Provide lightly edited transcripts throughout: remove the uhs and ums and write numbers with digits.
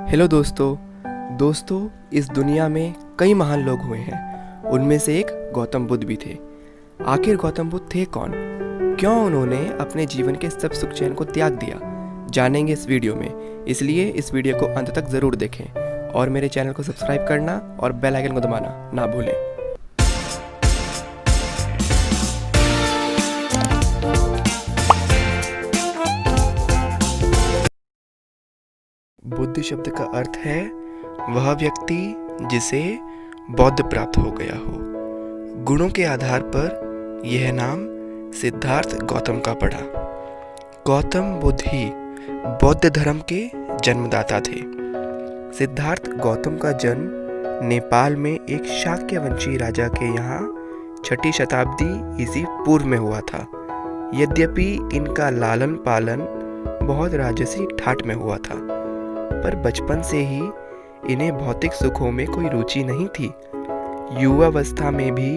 Hello दोस्तों इस दुनिया में कई महान लोग हुए हैं। उनमें से एक गौतम बुद्ध भी थे। आखिर गौतम बुद्ध थे कौन? क्यों उन्होंने अपने जीवन के सब सुख चैन को त्याग दिया, जानेंगे इस वीडियो में। इसलिए इस वीडियो को अंत तक ज़रूर देखें और मेरे चैनल को सब्सक्राइब करना और बेल आइकन को दबाना ना भूलें। बुद्ध शब्द का अर्थ है वह व्यक्ति जिसे बौद्ध प्राप्त हो गया हो। गुणों के आधार पर यह नाम सिद्धार्थ गौतम का पड़ा। गौतम बुद्ध ही बौद्ध धर्म के जन्मदाता थे। सिद्धार्थ गौतम का जन्म नेपाल में एक शाक्य वंशी राजा के यहाँ 6ठी शताब्दी ईसा पूर्व में हुआ था। यद्यपि इनका लालन पालन बहुत राजसी ठाट में हुआ था, पर बचपन से ही इन्हें भौतिक सुखों में कोई रुचि नहीं थी। युवावस्था में भी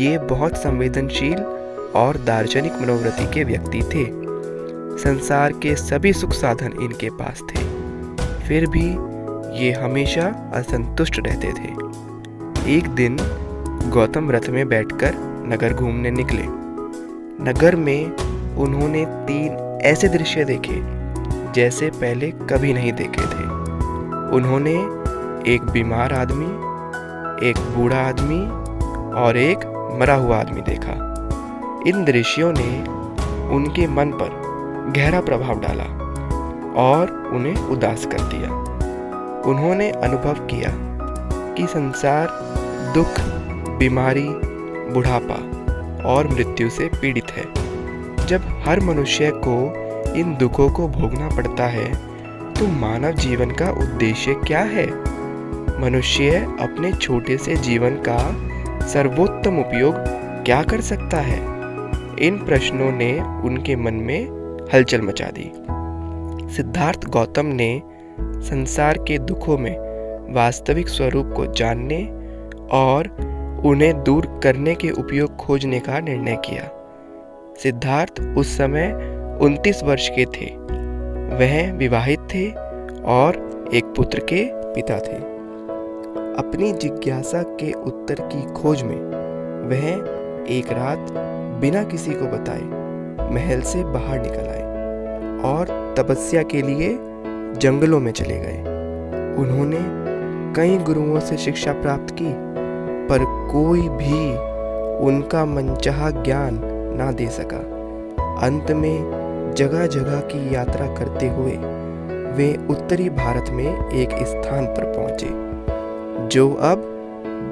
ये बहुत संवेदनशील और दार्शनिक मनोवृत्ति के व्यक्ति थे। संसार के सभी सुख साधन इनके पास थे, फिर भी ये हमेशा असंतुष्ट रहते थे। एक दिन गौतम रथ में बैठकर नगर घूमने निकले। नगर में उन्होंने 3 ऐसे दृश्य देखे जैसे पहले कभी नहीं देखे थे। उन्होंने एक बीमार आदमी, एक बूढ़ा आदमी और एक मरा हुआ आदमी देखा। इन दृश्यों ने उनके मन पर गहरा प्रभाव डाला और उन्हें उदास कर दिया। उन्होंने अनुभव किया कि संसार दुख, बीमारी, बुढ़ापा और मृत्यु से पीड़ित है। जब हर मनुष्य को इन दुखों को भोगना पड़ता है तो मानव जीवन का उद्देश्य क्या है? मनुष्य अपने छोटे से जीवन का सर्वोत्तम उपयोग क्या कर सकता है? इन प्रश्नों ने उनके मन में हलचल मचा दी। सिद्धार्थ गौतम ने संसार के दुखों में वास्तविक स्वरूप को जानने और उन्हें दूर करने के उपयोग खोजने का निर्णय किया। सिद्धार्थ उस समय 29 वर्ष के थे। वह विवाहित थे और एक पुत्र के पिता थे। अपनी जिज्ञासा के उत्तर की खोज में वह एक रात बिना किसी को बताए महल से बाहर निकल आए और तपस्या के लिए जंगलों में चले गए। उन्होंने कई गुरुओं से शिक्षा प्राप्त की, पर कोई भी उनका मनचाहा ज्ञान ना दे सका। अंत में जगह जगह की यात्रा करते हुए वे उत्तरी भारत में एक स्थान पर पहुंचे जो अब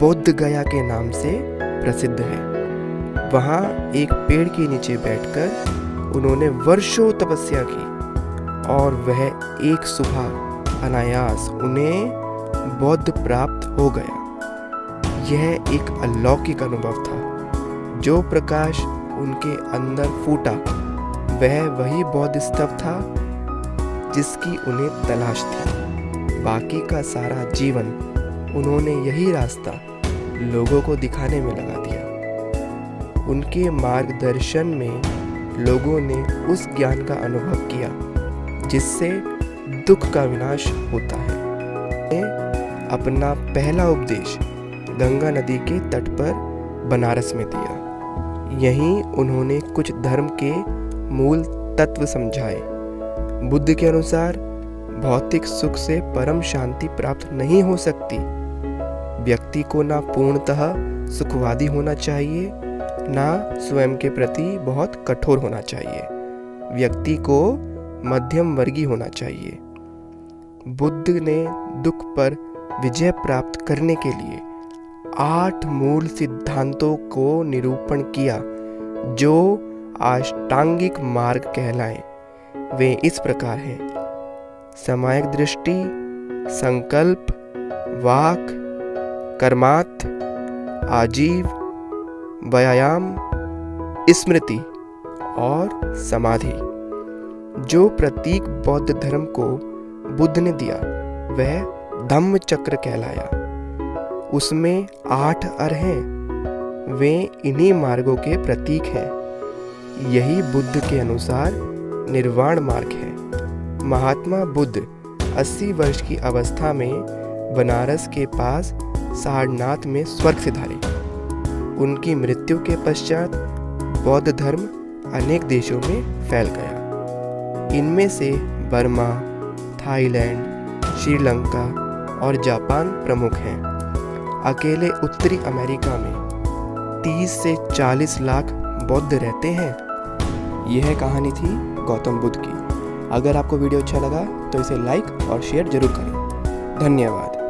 बोध गया के नाम से प्रसिद्ध है। वहां एक पेड़ के नीचे बैठकर उन्होंने वर्षों तपस्या की और वह एक सुबह अनायास उन्हें बौद्ध प्राप्त हो गया। यह एक अलौकिक अनुभव था। जो प्रकाश उनके अंदर फूटा वह वही बौद्ध स्तंभ था जिसकी उन्हें तलाश थी। बाकी का सारा जीवन उन्होंने यही रास्ता लोगों को दिखाने में लगा दिया। उनके मार्गदर्शन में लोगों ने उस ज्ञान का अनुभव किया जिससे दुख का विनाश होता है। उन्होंने अपना पहला उपदेश गंगा नदी के तट पर बनारस में दिया। यहीं उन्होंने कुछ धर्म के मूल तत्व समझाए। बुद्ध के अनुसार भौतिक सुख से परम शांति प्राप्त नहीं हो सकती। व्यक्ति को ना पूर्णतः सुखवादी होना चाहिए, ना स्वयं के प्रति बहुत कठोर होना चाहिए। व्यक्ति को मध्यम वर्गीय होना चाहिए। बुद्ध ने दुख पर विजय प्राप्त करने के लिए 8 मूल सिद्धांतों को निरूपण किया जो अष्टांगिक मार्ग कहलाएं। वे इस प्रकार हैं: सामायिक दृष्टि, संकल्प, वाक, कर्मार्थ, आजीव, व्यायाम, स्मृति और समाधि। जो प्रतीक बौद्ध धर्म को बुद्ध ने दिया वह धम्म चक्र कहलाया। उसमें 8 अर हैं। वे इन्हीं मार्गों के प्रतीक हैं। यही बुद्ध के अनुसार निर्वाण मार्ग है। महात्मा बुद्ध 80 वर्ष की अवस्था में बनारस के पास सारनाथ में स्वर्ग सिधारे। उनकी मृत्यु के पश्चात बौद्ध धर्म अनेक देशों में फैल गया। इनमें से बर्मा, थाईलैंड, श्रीलंका और जापान प्रमुख हैं। अकेले उत्तरी अमेरिका में 30 से 40 लाख बौद्ध रहते हैं। यह कहानी थी गौतम बुद्ध की। अगर आपको वीडियो अच्छा लगा तो इसे लाइक और शेयर जरूर करें। धन्यवाद।